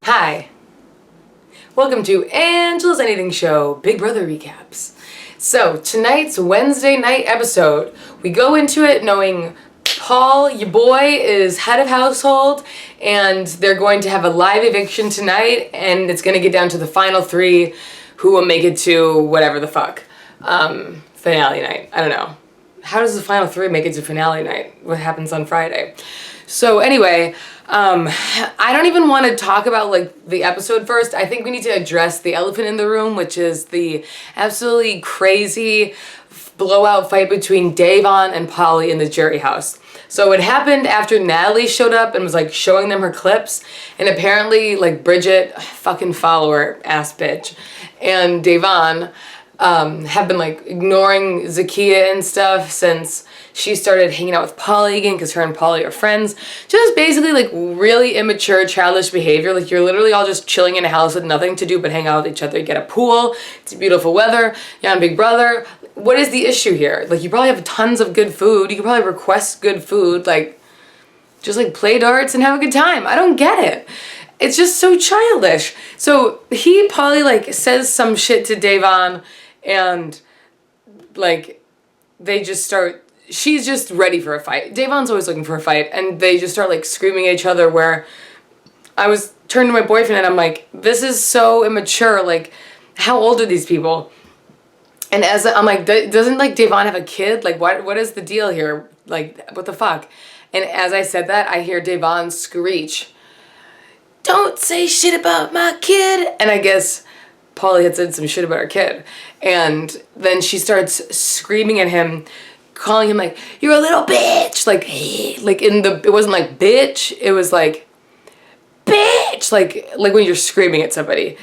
Hi, welcome to Angela's Anything Show, Big Brother recaps. So tonight's Wednesday night episode, we go into it knowing Paul, your boy, is head of household, and they're going to have a live eviction tonight, and it's going to get down to the final three who will make it to whatever the fuck. Finale night. I don't know. How does the final three make it to finale night? What happens on Friday? So anyway, I don't even want to talk about like the episode first. I think we need to address the elephant in the room, which is the absolutely crazy blowout fight between Da'Vonne and Paulie in the jury house. So it happened after Natalie showed up and was like showing them her clips, and apparently like Bridget, fucking follower ass bitch, and Da'Vonne have been like ignoring Zakiya and stuff since she started hanging out with Paulie again, because her and Paulie are friends. Just basically like really immature, childish behavior. Like you're literally all just chilling in a house with nothing to do but hang out with each other. You get a pool, it's beautiful weather, you're on Big Brother. What is the issue here? Like you probably have tons of good food. You could probably request good food, like just like play darts and have a good time. I don't get it. It's just so childish. So Paulie like says some shit to Da'Vonne, and like they just start, she's just ready for a fight. Da'Vonne's always looking for a fight, and they just start like screaming at each other, where I was turning to my boyfriend and I'm like, this is so immature. Like, how old are these people? And as I'm like, doesn't like Da'Vonne have a kid? Like what is the deal here? Like what the fuck? And as I said that, I hear Da'Vonne screech, "Don't say shit about my kid." And I guess Paulie had said some shit about her kid. And then she starts screaming at him, calling him like, "You're a little bitch." Like it wasn't like bitch, it was like bitch, like when you're screaming at somebody.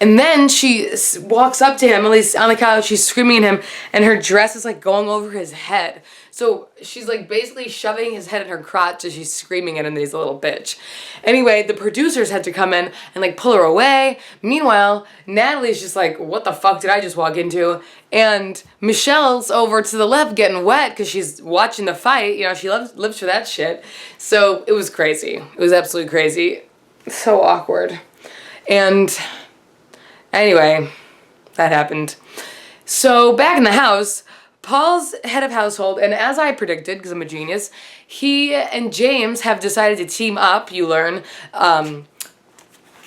And then she walks up to him, at least on the couch, she's screaming at him, and her dress is like going over his head. So she's like basically shoving his head in her crotch as she's screaming at him that he's a little bitch. Anyway, the producers had to come in and like pull her away. Meanwhile, Natalie's just like, what the fuck did I just walk into? And Michelle's over to the left getting wet because she's watching the fight. You know, she lives for that shit. So it was crazy. It was absolutely crazy. So awkward. And anyway, that happened. So back in the house, Paul's head of household, and as I predicted, because I'm a genius, he and James have decided to team up, you learn.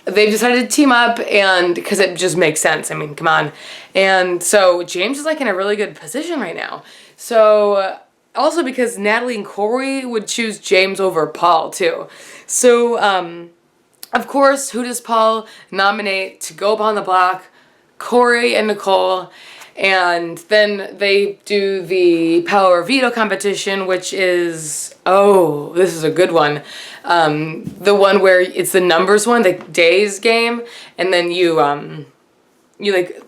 They've decided to team up, and because it just makes sense. I mean, come on. And so James is like in a really good position right now. So also because Natalie and Corey would choose James over Paul too. So of course, who does Paul nominate to go up on the block? Corey and Nicole. And then they do the power veto competition, which is, oh, this is a good one. The one where it's the numbers one, the days game, and then you like,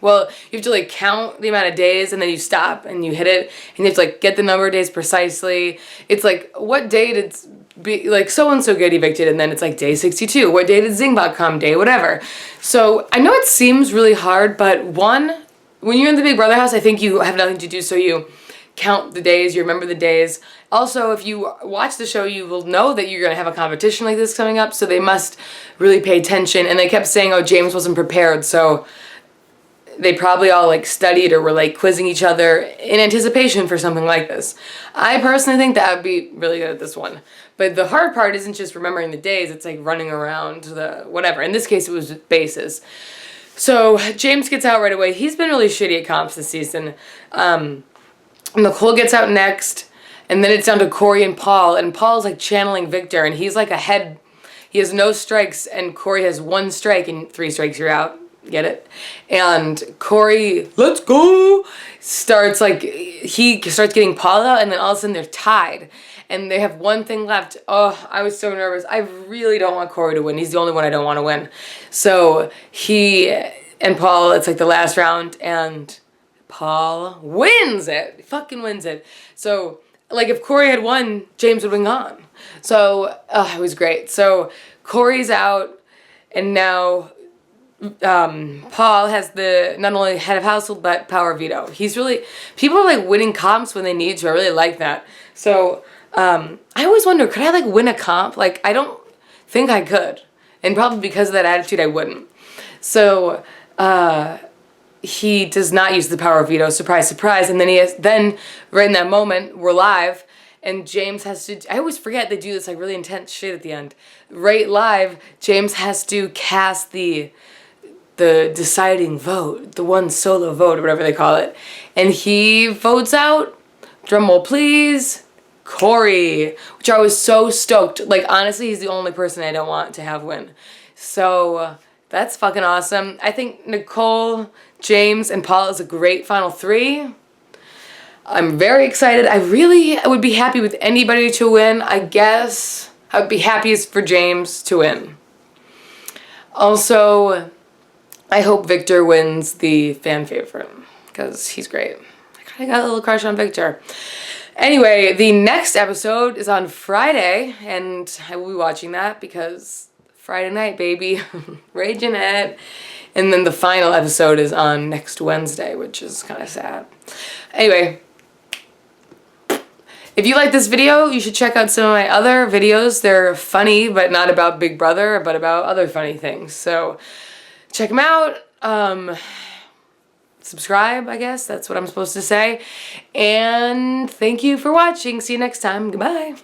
well, you have to like count the amount of days, and then you stop and you hit it, and you have to like get the number of days precisely. It's like, what day did be like so-and-so get evicted, and then it's like day 62. What day did Zingbot come? Day whatever. So I know it seems really hard, but when you're in the Big Brother house, I think you have nothing to do, so you count the days, you remember the days. Also, if you watch the show, you will know that you're going to have a competition like this coming up, so they must really pay attention. And they kept saying, oh, James wasn't prepared, so they probably all like studied or were like quizzing each other in anticipation for something like this. I personally think that would be really good at this one. But the hard part isn't just remembering the days, it's like running around the whatever. In this case, it was bases. So James gets out right away. He's been really shitty at comps this season. Nicole gets out next, and then it's down to Corey and Paul, and Paul's like channeling Victor, and he's like ahead. He has no strikes, and Corey has 1 strike, and 3 strikes, you're out. Get it? And Corey, let's go, starts like, he starts getting Paul out, and then all of a sudden they're tied. And they have 1 thing left. Oh, I was so nervous. I really don't want Corey to win. He's the only one I don't want to win. So he and Paul, it's like the last round, and Paul wins it. He fucking wins it. So, like, if Corey had won, James would have been gone. So, it was great. So, Corey's out, and now Paul has the not only head of household, but power veto. He's really, people are like winning comps when they need to. I really like that. So, I always wonder, could I like win a comp? Like, I don't think I could. And probably because of that attitude, I wouldn't. So, he does not use the power of veto, surprise, surprise. And then right in that moment, we're live, and James has to, I always forget they do this like really intense shit at the end. Right live, James has to cast the deciding vote, the one solo vote, or whatever they call it. And he votes out, drumroll please, Corey, which I was so stoked. Like, honestly, he's the only person I don't want to have win. So, that's fucking awesome. I think Nicole, James, and Paul is a great final three. I'm very excited. I would be happy with anybody to win. I guess I would be happiest for James to win. Also, I hope Victor wins the fan favorite, because he's great. I kind of got a little crush on Victor. Anyway, the next episode is on Friday, and I will be watching that because Friday night, baby. Raging it. And then the final episode is on next Wednesday, which is kind of sad. Anyway, if you like this video, you should check out some of my other videos. They're funny, but not about Big Brother, but about other funny things. So check them out. Subscribe, I guess. That's what I'm supposed to say. And thank you for watching. See you next time. Goodbye.